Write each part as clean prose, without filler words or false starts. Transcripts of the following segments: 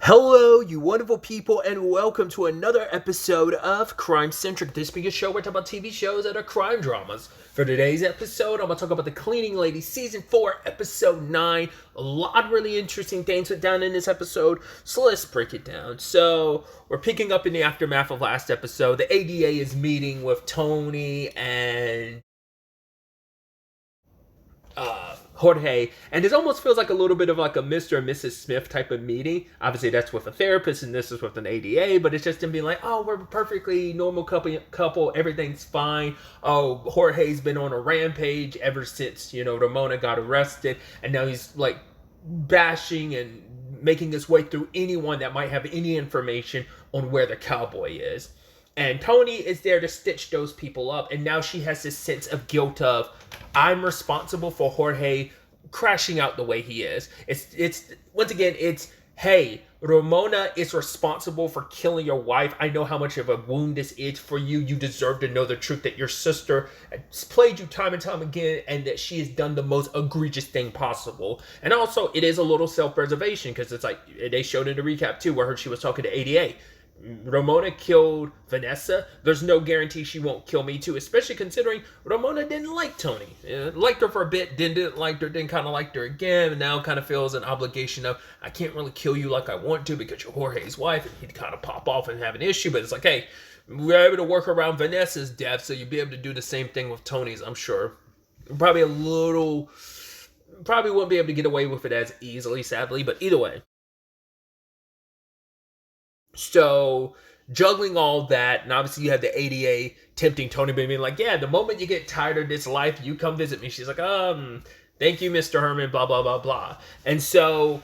Hello, you wonderful people, and welcome to another episode of Crime Centric. This being a show where I talk about TV shows that are crime dramas. For today's episode, I'm going to talk about The Cleaning Lady, Season 4, Episode 9. A lot of really interesting things went down in this episode, so let's break it down. So, we're picking up in the aftermath of last episode. The ADA is meeting with Tony and Jorge, and this almost feels like a little bit of like a Mr. and Mrs. Smith type of meeting. Obviously, that's with a therapist, and this is with an ADA, but it's just them being like, oh, we're a perfectly normal couple, everything's fine. Oh, Jorge's been on a rampage ever since, Ramona got arrested, and now he's like bashing and making his way through anyone that might have any information on where the cowboy is. And Tony is there to stitch those people up, and now she has this sense of guilt of, I'm responsible for Jorge crashing out the way he is. It's once again, it's, hey, Ramona is responsible for killing your wife. I know how much of a wound this is for you. You deserve to know the truth that your sister has played you time and time again, and that she has done the most egregious thing possible. And also, it is a little self-preservation, because it's like, they showed in the recap too, where she was talking to ADA. Ramona killed Vanessa. There's no guarantee she won't kill me too, especially considering Ramona didn't like Tony. Liked her for a bit, didn't like her, then kind of liked her again, and now kind of feels an obligation of, I can't really kill you like I want to because you're Jorge's wife, and he'd kind of pop off and have an issue, but it's like, hey, we're able to work around Vanessa's death, so you'll be able to do the same thing with Tony's, I'm sure. Probably wouldn't be able to get away with it as easily, sadly, but either way. So, juggling all that, and obviously you have the ADA tempting Tony, being like, yeah, the moment you get tired of this life, you come visit me. She's like, thank you, Mr. Herman, blah, blah, blah, blah. And so,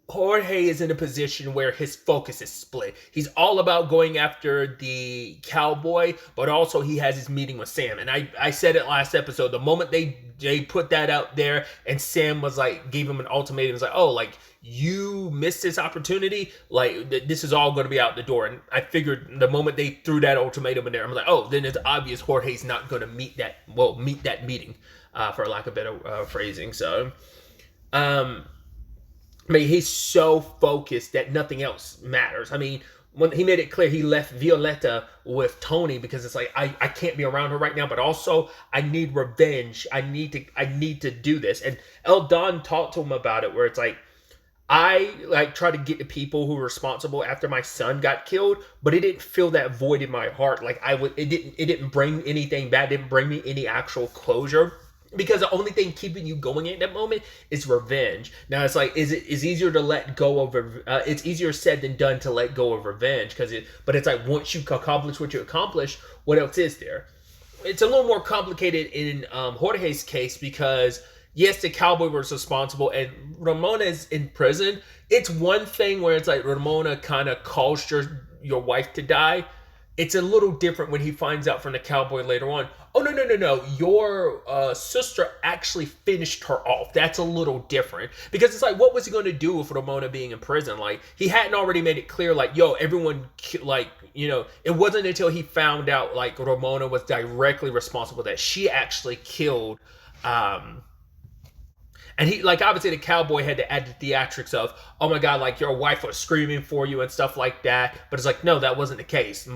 Jorge is in a position where his focus is split. He's all about going after the cowboy, but also he has his meeting with Sam. And I said it last episode, the moment they put that out there, and Sam was like, gave him an ultimatum, was like, oh, like, you missed this opportunity, like, this is all going to be out the door. And I figured the moment they threw that ultimatum in there, I'm like, oh, then it's obvious Jorge's not going to meet that meeting, for lack of better phrasing. So, I mean, he's so focused that nothing else matters. I mean, when he made it clear, he left Violetta with Tony because it's like, I can't be around her right now, but also I need revenge. I need to do this. And El Don talked to him about it, where it's like, I like try to get the people who were responsible after my son got killed, but it didn't fill that void in my heart. Like it didn't bring anything bad. It didn't bring me any actual closure, because the only thing keeping you going at that moment is revenge. Now it's like, it's easier to let go of, it's easier said than done to let go of revenge, but it's like, once you accomplish what you accomplish, what else is there? It's a little more complicated in Jorge's case, because yes, the cowboy was responsible, and Ramona is in prison. It's one thing where it's like Ramona kind of caused your wife to die. It's a little different when he finds out from the cowboy later on, oh, no, your sister actually finished her off. That's a little different. Because it's like, what was he going to do with Ramona being in prison? Like, he hadn't already made it clear, like, yo, everyone, like, it wasn't until he found out, like, Ramona was directly responsible that she actually killed, and he, like, obviously the cowboy had to add the theatrics of, oh my God, like, your wife was screaming for you and stuff like that. But it's like, no, that wasn't the case.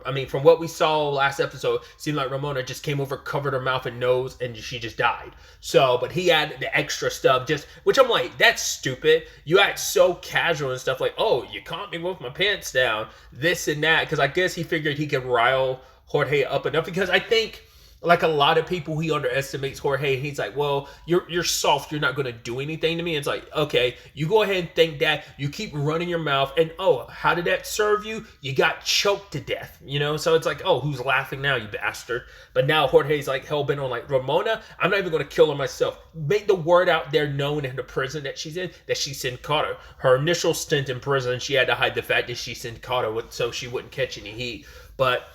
I mean, from what we saw last episode, it seemed like Ramona just came over, covered her mouth and nose, and she just died. So, but he added the extra stuff, which I'm like, that's stupid. You act so casual and stuff, like, oh, you caught me with my pants down, this and that. Because I guess he figured he could rile Jorge up enough, because I think, like a lot of people, he underestimates Jorge. He's like, well, you're soft. You're not going to do anything to me. It's like, okay, you go ahead and think that. You keep running your mouth. And, oh, how did that serve you? You got choked to death, So it's like, oh, who's laughing now, you bastard? But now Jorge's like hell-bent on, like, Ramona, I'm not even going to kill her myself. Make the word out there known in the prison that she's in, that she sin cara. Her initial stint in prison, she had to hide the fact that she sin cara so she wouldn't catch any heat. But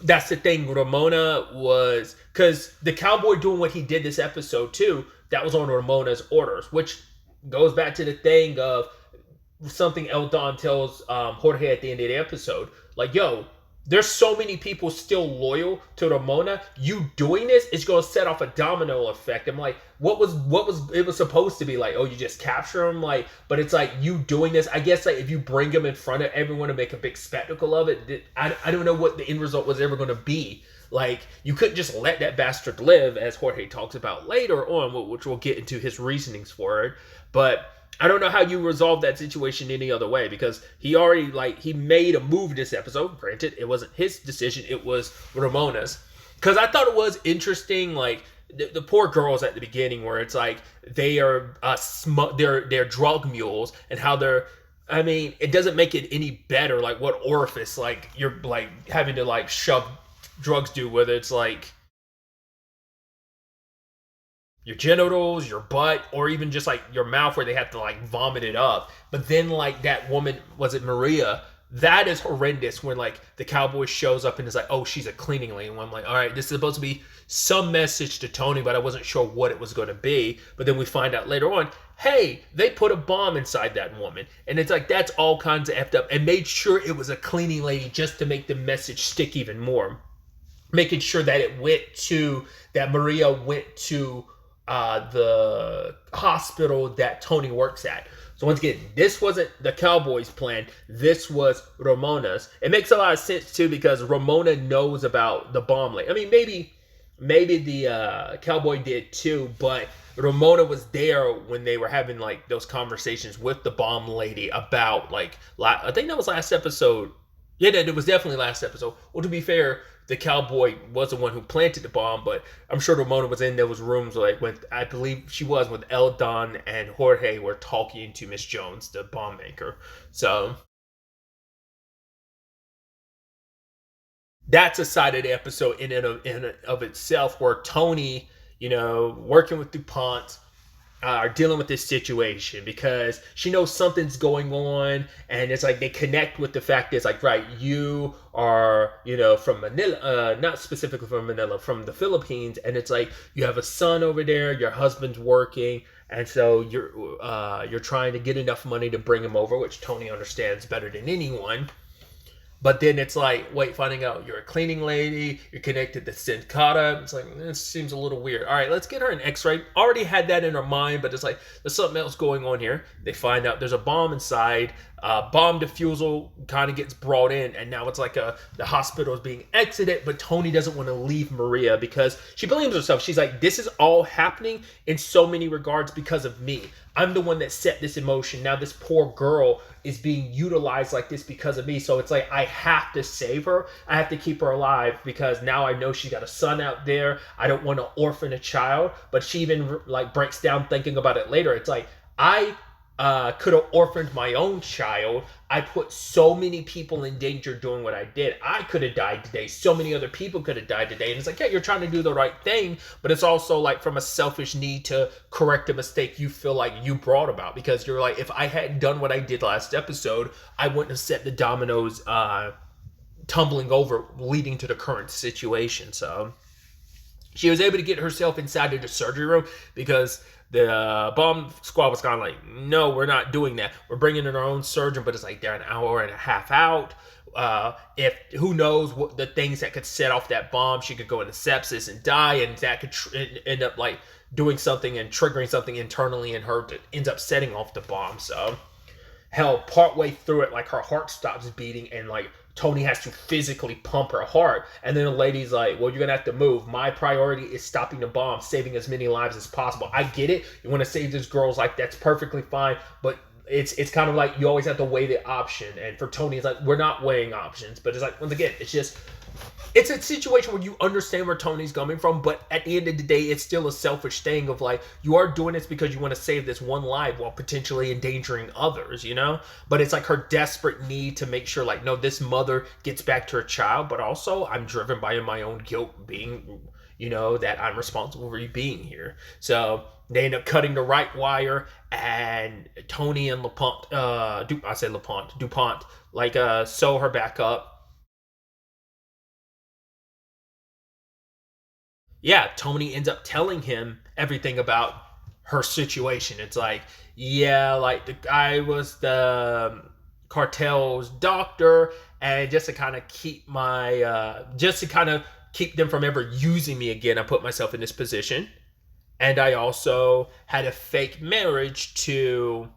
that's the thing, Ramona was, because the cowboy doing what he did this episode too, that was on Ramona's orders, which goes back to the thing of something El Don tells Jorge at the end of the episode, like, yo, there's so many people still loyal to Ramona. You doing this is going to set off a domino effect. I'm like, what was it was supposed to be like? Oh, you just capture him, like, but it's like you doing this. I guess like if you bring him in front of everyone and make a big spectacle of it, I don't know what the end result was ever going to be. Like, you couldn't just let that bastard live, as Jorge talks about later on, which we'll get into his reasonings for it. But I don't know how you resolve that situation any other way, because he already, like, he made a move this episode. Granted, it wasn't his decision, it was Ramona's. Because I thought it was interesting, like, the poor girls at the beginning, where it's like they are they're drug mules, and how they're, I mean, it doesn't make it any better, like what orifice like you're like having to like shove drugs do, whether it's like your genitals, your butt, or even just like your mouth where they have to like vomit it up. But then like that woman, was it Maria? That is horrendous when like the cowboy shows up and is like, oh, she's a cleaning lady. And I'm like, all right, this is supposed to be some message to Tony, but I wasn't sure what it was going to be. But then we find out later on, hey, they put a bomb inside that woman. And it's like, that's all kinds of effed up, and made sure it was a cleaning lady just to make the message stick even more. Making sure that it went to, that Maria went to the hospital that Tony works at. So once again, this wasn't the Cowboys' plan. This was Ramona's. It makes a lot of sense too, because Ramona knows about the bomb lady. I mean, maybe the Cowboy did too, but Ramona was there when they were having like those conversations with the bomb lady about like, I think that was last episode. Yeah, it was definitely last episode. Well, to be fair, the cowboy was the one who planted the bomb, but I'm sure Ramona was in those rooms, like when I believe she was, when Eldon and Jorge were talking to Miss Jones, the bomb maker. So that's a side of the episode in and of itself, where Tony, working with DuPont, are dealing with this situation, because she knows something's going on, and it's like they connect with the fact that it's like, right, you are, from Manila, not specifically from Manila, from the Philippines, and it's like you have a son over there, your husband's working, and so you're trying to get enough money to bring him over, which Tony understands better than anyone. But then it's like, wait, finding out you're a cleaning lady, you're connected to Sincata. It's like, this seems a little weird. All right, let's get her an x-ray. Already had that in her mind, but it's like, there's something else going on here. They find out there's a bomb inside. Bomb defusal kind of gets brought in, and now it's like the hospital is being exited, but Tony doesn't want to leave Maria because she blames herself. She's like, this is all happening in so many regards because of me. I'm the one that set this in motion. Now this poor girl is being utilized like this because of me. So it's like, I have to save her. I have to keep her alive, because now I know she's got a son out there. I don't want to orphan a child. But she even like breaks down thinking about it later. It's like, I could have orphaned my own child. I put so many people in danger doing what I did. I could have died today. So many other people could have died today. And it's like, yeah, you're trying to do the right thing, but it's also like from a selfish need to correct a mistake you feel like you brought about. Because you're like, if I hadn't done what I did last episode, I wouldn't have set the dominoes tumbling over, leading to the current situation. So she was able to get herself inside of the surgery room, because the bomb squad was kind of like, no, we're not doing that. We're bringing in our own surgeon, but it's like they're an hour and a half out. If who knows what the things that could set off that bomb. She could go into sepsis and die, and that could end up like doing something and triggering something internally in her that ends up setting off the bomb. So hell, partway through it, like her heart stops beating, and like Tony has to physically pump her heart. And then the lady's like, well, you're going to have to move. My priority is stopping the bomb, saving as many lives as possible. I get it. You want to save this girl's life. That's perfectly fine. But it's kind of like you always have to weigh the option. And for Tony, it's like, we're not weighing options. But it's like, once again, it's a situation where you understand where Tony's coming from, but at the end of the day, it's still a selfish thing of like, you are doing this because you want to save this one life while potentially endangering others, But it's like her desperate need to make sure, like, no, this mother gets back to her child, but also I'm driven by my own guilt being, that I'm responsible for you being here. So they end up cutting the right wire, and Tony and DuPont, like, sew her back up. Yeah, Tony ends up telling him everything about her situation. It's like, yeah, like the guy was the Cartel's doctor, and just to kind of keep my just to kind of keep them from ever using me again, I put myself in this position. And I also had a fake marriage to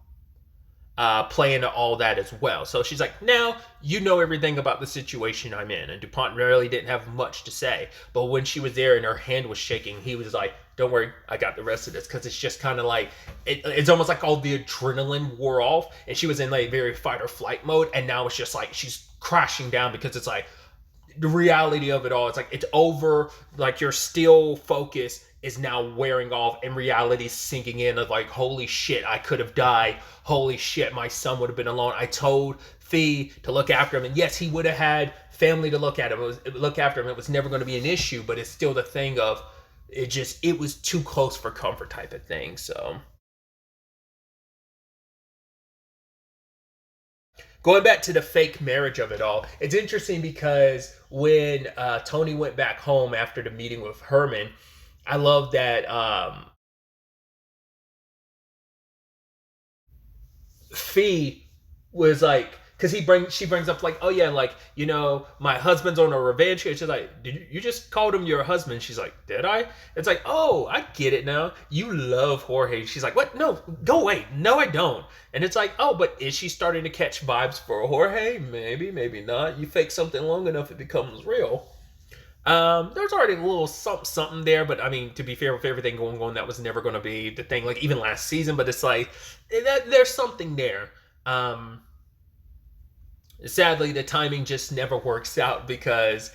play into all that as well. So she's like, now you know everything about the situation I'm in. And DuPont really didn't have much to say. But when she was there and her hand was shaking, he was like, don't worry, I got the rest of this. Because it's just kind of like, it's almost like all the adrenaline wore off. And she was in like very fight or flight mode. And now it's just like she's crashing down because it's like the reality of it all. It's like it's over. Like your still focus is now wearing off and reality sinking in of like, holy shit, I could have died. Holy shit, my son would have been alone. I told Fee to look after him. And yes, he would have had family to look at him. Look after him. It was never going to be an issue, but it's still the thing of it was too close for comfort type of thing. So going back to the fake marriage of it all, it's interesting because when Tony went back home after the meeting with Herman, I love that Fee was like, because she brings up like, oh yeah, like, you know, my husband's on a revenge here. She's like, did you just called him your husband? She's like, did I? It's like, oh, I get it now. You love Jorge. She's like, what? No, go away. No, I don't. And it's like, oh, but is she starting to catch vibes for Jorge? Maybe, maybe not. You fake something long enough, it becomes real. There's already a little something there, but I mean, to be fair, with everything going on, that was never going to be the thing. Like even last season, but it's like there's something there. Sadly, the timing just never works out because,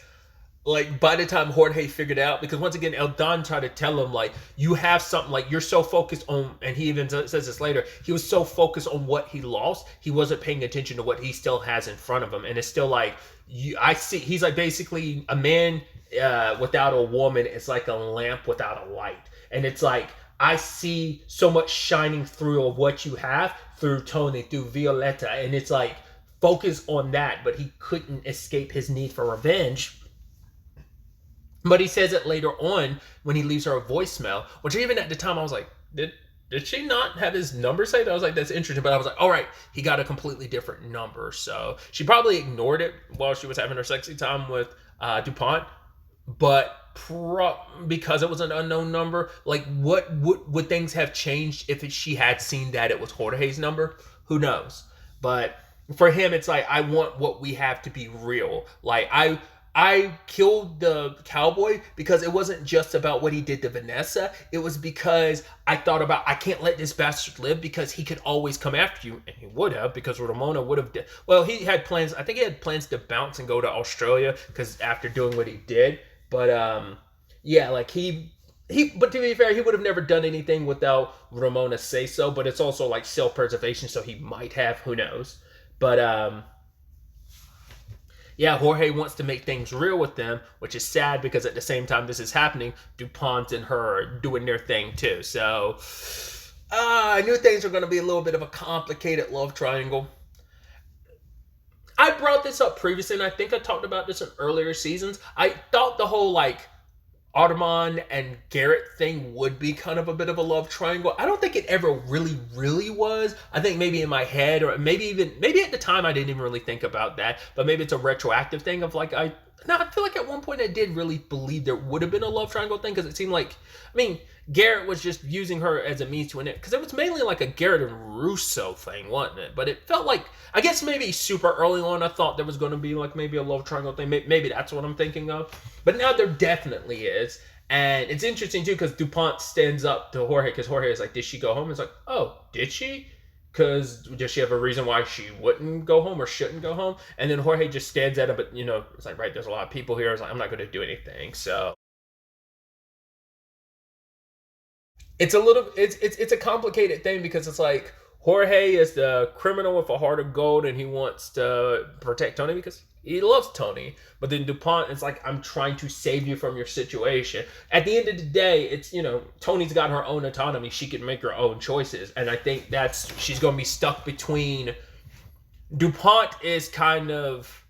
like, by the time Jorge figured out, because once again, El Don tried to tell him like, you have something, like you're so focused on, and he even says this later. He was so focused on what he lost, he wasn't paying attention to what he still has in front of him, and it's still like I see. He's like basically a man without a woman is like a lamp without a light. And it's like, I see so much shining through of what you have through Tony, through Violetta. And it's like, focus on that. But he couldn't escape his need for revenge. But he says it later on when he leaves her a voicemail, which even at the time I was like, did she not have his number saved? I was like, that's interesting. But I was like, all right, he got a completely different number. So she probably ignored it while she was having her sexy time with DuPont. But because it was an unknown number, like what would things have changed if she had seen that it was Jorge's number? Who knows? But for him, it's like, I want what we have to be real. Like I killed the cowboy because it wasn't just about what he did to Vanessa. It was because I thought about, I can't let this bastard live because he could always come after you. And he would have, because Ramona would have, well, he had plans. I think he had plans to bounce and go to Australia because after doing what he did. But yeah, like but to be fair, he would have never done anything without Ramona say so. But it's also like self-preservation, so he might have, who knows. But yeah, Jorge wants to make things real with them, which is sad because at the same time this is happening, DuPont and her are doing their thing too. So I knew things were going to be a little bit of a complicated love triangle. I brought this up previously, and I think I talked about this in earlier seasons. I thought the whole, like, Audemars and Garrett thing would be kind of a bit of a love triangle. I don't think it ever really, really was. I think maybe in my head, or maybe at the time I didn't even really think about that, but maybe it's a retroactive thing of, like, I feel like at one point I did really believe there would have been a love triangle thing, because it seemed like, I mean, Garrett was just using her as a means to an end, because it was mainly like a Garrett and Russo thing, wasn't it? But it felt like, I guess maybe super early on I thought there was going to be like maybe a love triangle thing. Maybe that's what I'm thinking of. But now there definitely is. And it's interesting too, because DuPont stands up to Jorge, because Jorge is like, did she go home? It's like, oh, did she? Because does she have a reason why she wouldn't go home or shouldn't go home? And then Jorge just stands at him, but, you know, it's like, right, there's a lot of people here. It's like, I'm not going to do anything. So it's a complicated thing, because it's like Jorge is the criminal with a heart of gold, and he wants to protect Tony because he loves Tony. But then DuPont is like, I'm trying to save you from your situation. At the end of the day, it's, you know, Tony's got her own autonomy. She can make her own choices. And I think she's going to be stuck between, DuPont is kind of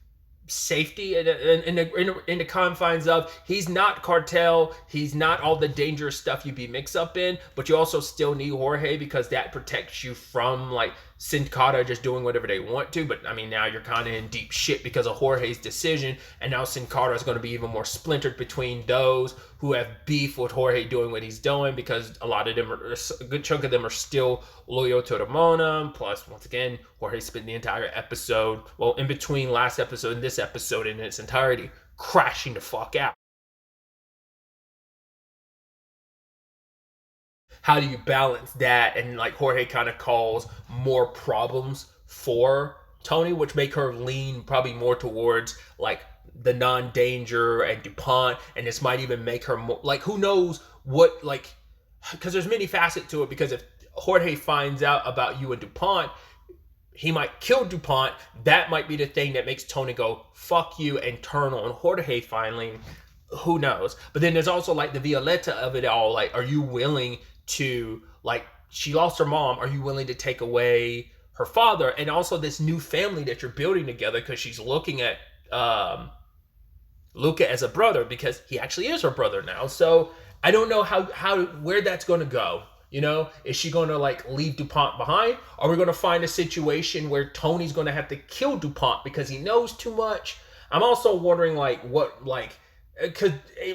safety in the confines of, he's not cartel, he's not all the dangerous stuff you'd be mixed up in, but you also still need Jorge because that protects you from like Sin Cara just doing whatever they want to. But I mean, now you're kind of in deep shit because of Jorge's decision, and now Sin Cara is going to be even more splintered between those who have beef with Jorge doing what he's doing, because a lot of them a good chunk of them are still loyal to Ramona. Plus, once again, Jorge spent the entire episode, well, in between last episode and this episode in its entirety, crashing the fuck out. How do you balance that? And like Jorge kind of calls more problems for Tony, which make her lean probably more towards like the non-danger and DuPont, and this might even make her more like, who knows what, like, because there's many facets to it, because if Jorge finds out about you and DuPont, he might kill DuPont. That might be the thing that makes Tony go fuck you and turn on Jorge finally. Who knows? But then there's also like the Violetta of it all. Like, are you willing to, like, she lost her mom, are you willing to take away her father? And also this new family that you're building together, because she's looking at Luca as a brother, because he actually is her brother now. So I don't know where that's going to go. You know, is she going to like leave DuPont behind? Are we going to find a situation where Tony's going to have to kill DuPont because he knows too much? I'm also wondering like what, like,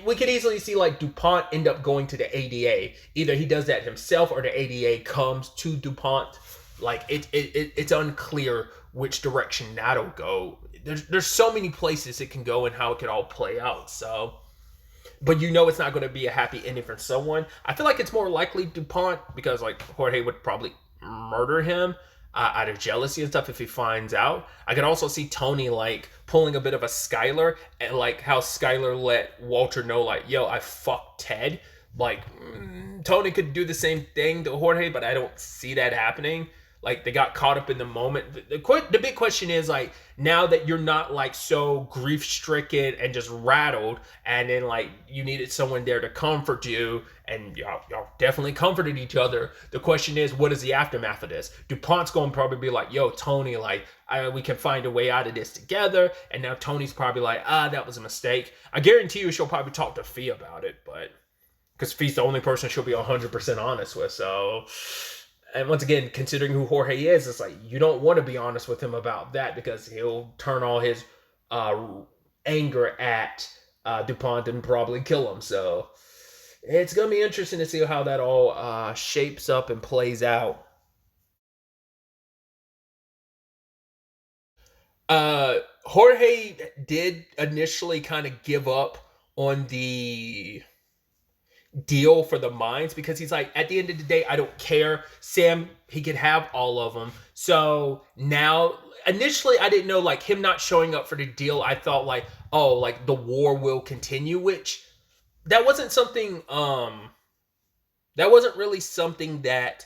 we could easily see like DuPont end up going to the ADA. Either he does that himself or the ADA comes to DuPont. Like it's unclear which direction that'll go. There's so many places it can go and how it could all play out. So, but you know it's not going to be a happy ending for someone. I feel like it's more likely DuPont, because like Jorge would probably murder him out of jealousy and stuff if he finds out. I could also see Tony like pulling a bit of a Skylar, and like how Skylar let Walter know like, yo, I fucked Ted. Like Tony could do the same thing to Jorge, but I don't see that happening. Like they got caught up in the moment. The big question is like, now that you're not like so grief stricken and just rattled, and then like you needed someone there to comfort you, and y'all definitely comforted each other. The question is, what is the aftermath of this? DuPont's going to probably be like, yo, Tony, like we can find a way out of this together. And now Tony's probably like, that was a mistake. I guarantee you she'll probably talk to Fee about it, but because Fee's the only person she'll be 100% honest with. So. And once again, considering who Jorge is, it's like you don't want to be honest with him about that, because he'll turn all his anger at DuPont and probably kill him. So it's going to be interesting to see how that all shapes up and plays out. Jorge did initially kind of give up on the deal for the mines, because he's like, at the end of the day, I don't care. Sam, he could have all of them. So now, initially, I didn't know, like, him not showing up for the deal, I thought like, oh, like the war will continue, which that wasn't something, that wasn't really something that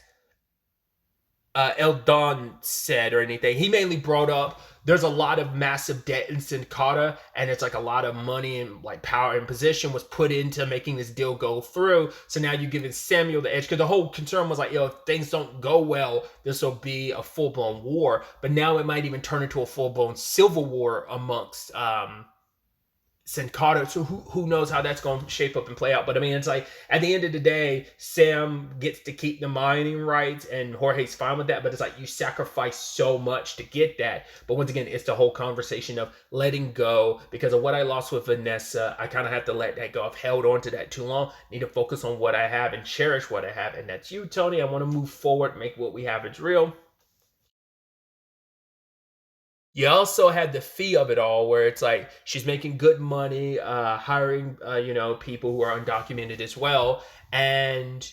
Eldon said or anything. He mainly brought up there's a lot of massive debt in Sin Cara, and it's like a lot of money and like power and position was put into making this deal go through. So now you're giving Samuel the edge, because the whole concern was like, yo, if things don't go well, this will be a full-blown war. But now it might even turn into a full-blown civil war amongst Sin Cara. So who knows how that's going to shape up and play out. But I mean, it's like, at the end of the day, Sam gets to keep the mining rights and Jorge's fine with that, but it's like you sacrifice so much to get that. But once again, it's the whole conversation of letting go. Because of what I lost with Vanessa, I kind of have to let that go. I've held on to that too long. Need to focus on what I have and cherish what I have, and that's you, Tony. I want to move forward, make what we have is real. You also had the fee of it all, where it's like she's making good money, hiring, people who are undocumented as well. And,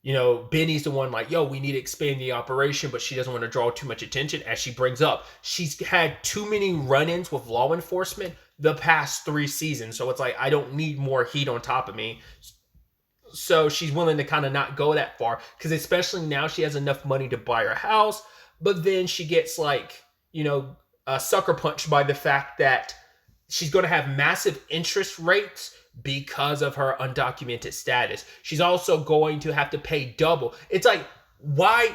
Benny's the one like, yo, we need to expand the operation, but she doesn't want to draw too much attention. As she brings up, she's had too many run-ins with law enforcement the past 3 seasons. So it's like, I don't need more heat on top of me. So she's willing to kind of not go that far, because especially now she has enough money to buy her house. But then she gets like, sucker punched by the fact that she's going to have massive interest rates because of her undocumented status. She's also going to have to pay double. It's like, why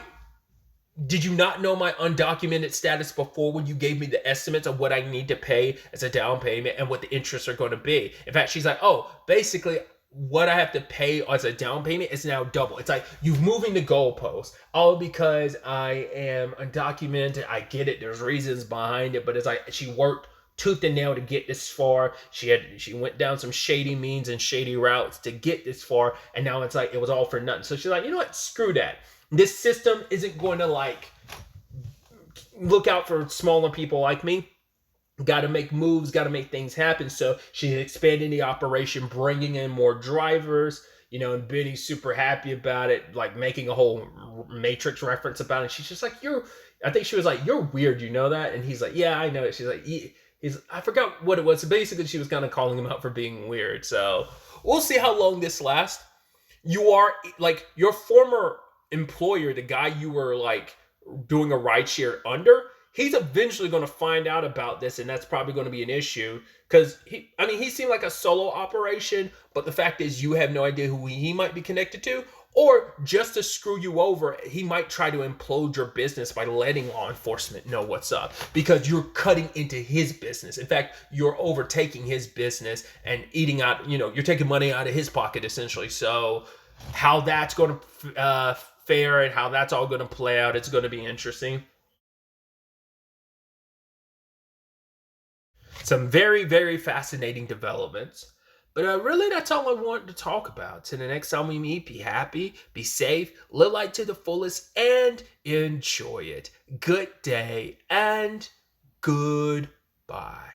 did you not know my undocumented status before when you gave me the estimates of what I need to pay as a down payment and what the interests are going to be? In fact, she's like, oh, basically, what I have to pay as a down payment is now double. It's like you're moving the goalpost, all because I am undocumented. I get it. There's reasons behind it, but it's like she worked tooth and nail to get this far. She went down some shady means and shady routes to get this far, and now it's like it was all for nothing. So she's like, you know what? Screw that. This system isn't going to like look out for smaller people like me. Got to make moves, got to make things happen. So she's expanding the operation, bringing in more drivers, and Benny's super happy about it, like making a whole Matrix reference about it. She's just like, I think she was like, you're weird, you know that? And he's like, yeah, I know it. She's like, I forgot what it was. So basically, she was kind of calling him out for being weird. So we'll see how long this lasts. You are like your former employer, the guy you were like doing a ride share under, he's eventually going to find out about this, and that's probably going to be an issue because he seemed like a solo operation, but the fact is you have no idea who he might be connected to, or just to screw you over, he might try to implode your business by letting law enforcement know what's up because you're cutting into his business. In fact, you're overtaking his business and eating out, you're taking money out of his pocket essentially. So how that's going to fare and how that's all going to play out, it's going to be interesting. Some very, very fascinating developments. But really, that's all I wanted to talk about. Till the next time we meet, be happy, be safe, live life to the fullest, and enjoy it. Good day and goodbye.